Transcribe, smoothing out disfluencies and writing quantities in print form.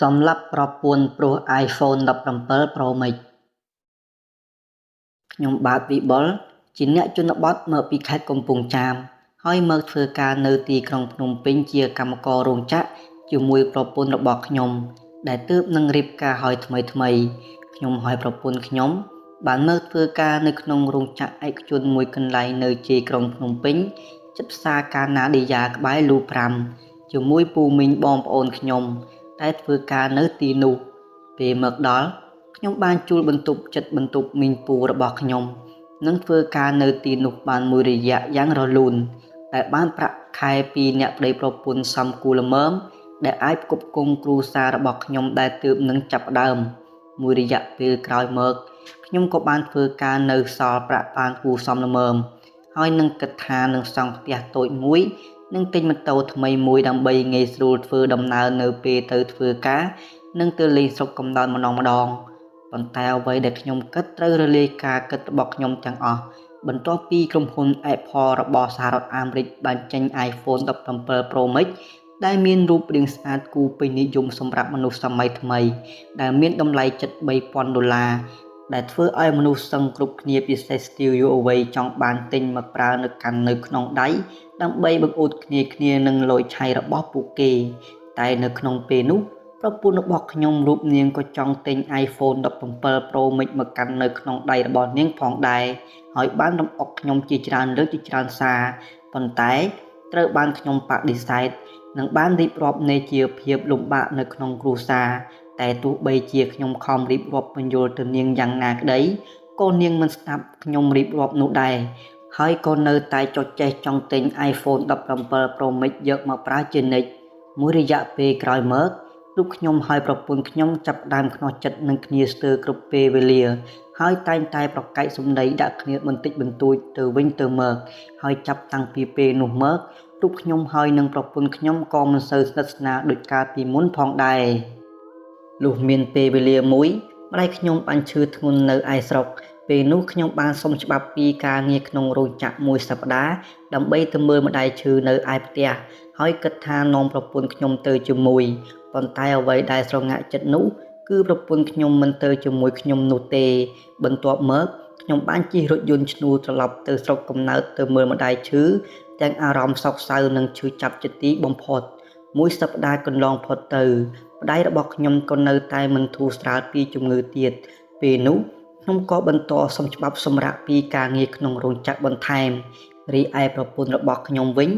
សម្រាប់ប្រពន្ធព្រោះ iPhone 17 Pro Max ខ្ញុំបាទវិបុលជាអ្នកជនបទមកពីខេត្តកំពង់ចាមហើយមកធ្វើការនៅទីក្រុងភ្នំពេញជាកម្មកររោងចក្រជាមួយប្រពន្ធរបស់ខ្ញុំដែលទើបនឹងរៀបការហើយថ្មីខ្ញុំហើយប្រពន្ធខ្ញុំបានមកធ្វើការនៅក្នុងរោងចក្រឯកជនមួយកន្លែងនៅជាក្រុងភ្នំពេញជិតផ្សារកាណាឌីយ៉ាក្បែរលូ5ជាមួយពូមីងបងប្អូនខ្ញុំដែលធ្វើការនៅទីនោះពេលមកដល់ខ្ញុំបានជួលបន្ទប់ចិត្តបន្ទប់មីងពូរបស់ខ្ញុំនឹងធ្វើការនៅទីនោះបានមួយរយៈយ៉ាងរលូនដែលបានប្រាក់ខែពីអ្នកប្តីប្រពន្ធសំគូល្មមដែលអាចផ្គប់ផ្គង់គ្រួសាររបស់ខ្ញុំដែលទើបនឹងចាប់ផ្ដើមមួយរយៈពេលក្រោយមកខ្ញុំក៏បានធ្វើការនៅសល់ប្រាក់បានគួរសមល្មមហើយនឹងគិតថានឹងសង់ផ្ទះតូចមួយនឹងទិញម៉ូតូថ្មីមួយដើម្បីងាយស្រួលធ្វើដំណើរនៅពេលទៅធ្វើការនិងទៅលេងស្រុកកំដរម្ដងប៉ុន្តែអ្វីដែលខ្ញុំគិតត្រូវរលាយការគិតរបស់ខ្ញុំទាំងអស់បន្ទាប់ពីក្រុមហ៊ុន Apple របស់សហរដ្ឋអាមេរិកបានចេញ iPhone 17 Pro Max ដែលមានរូបរាងស្អាតគួរពេញនិយមសម្រាប់មនុស្សសម័យថ្មីដែលមានតម្លៃជិត$3,000ដែលធ្វើឲ្យមនុស្សសឹងគ្រប់គ្នាពិសេសស្ទីលយុវវ័យចង់បានទិញមកប្រើនៅកាន់នៅក្នុងដៃដើម្បីបង្អួតគ្នានឹងលយឆៃរបស់ពួកគេតែនៅក្នុងពេលនោះប្រពន្ធរបស់ខ្ញុំរូបនាងក៏ចង់ទិញ iPhone 17 Pro Max មកកាន់នៅក្នុងដៃរបស់នាងផងដែរហើយបានរំអុកខ្ញុំជាច្រើនលើកជាច្រើនសារប៉ុន្តែត្រូវបានខ្ញុំបដិសេធនិងបានរៀបរាប់នៃជាភាពលំបាកនៅក្នុងគ្រួសារតែទោះបីជាខ្ញុំខំរៀបរាប់បញ្យល់ទៅនាងយ៉ាងណាក្តីក៏នាងមិនស្ដាប់ខ្ញុំរៀបរាប់នោះដែរហើយក៏នៅតែចុចចេះចង់ទិញ iPhone 17 Pro Max យកមកប្រើជានិច្ចមួយរយៈពេលក្រោយមករូបខ្ញុំហើយប្រពន្ធខ្ញុំចាប់ផ្ដើមខ្នោះចិត្តនឹងគ្នាស្ទើរគ្រប់ពេលវេលាហើយតែងតែប្រកែកសម្ដីដាក់គ្នាបន្តិចបន្តួចទៅវិញទៅមកហើយចាប់តាំងពីពេលនោះមករូបខ្ញុំហើយនឹងប្រពន្ធខ្ញុំក៏មិនសូវស្និទ្ធស្នាលដូចកាលពីមុនផងដែរលុះមានពេលវេលាមួយម្ដាយខ្ញុំបានឈឺធ្ងន់នៅឯស្រុកពេលនោះខ្ញុំបានសុំច្បាប់ពីការងារក្នុងរោងចក្រមួយសប្តាហ៍ដើម្បីទៅមើលម្ដាយឈឺនៅឯផ្ទះហើយគិតថានាំប្រពន្ធខ្ញុំទៅជាមួយប៉ុន្តែអ្វីដែលស្រងាក់ចិត្តនោះគឺប្រពន្ធខ្ញុំមិនទៅជាមួយខ្ញុំនោះទេបន្ទាប់មកខ្ញុំបានជិះរថយន្តឈ្នួលត្រឡប់ទៅស្រុកកំណើតទៅមើលម្ដាយឈឺទាំងអារម្មណ៍សោកសៅនិងឈឺចាប់ជាទីបំផុតមួយសប្តាហ៍កន្លងផុតទៅម្ដាយរបស់ខ្ញុំក៏នៅតែមិនធូរស្រាលពីជំងឺទៀតពេលនោះខ្ញុំក៏បន្តសុំច្បាប់សម្រាប់ពីការងារក្នុងរោងចក្របន្ថែមរីឯប្រពន្ធរបស់ខ្ញុំវិញ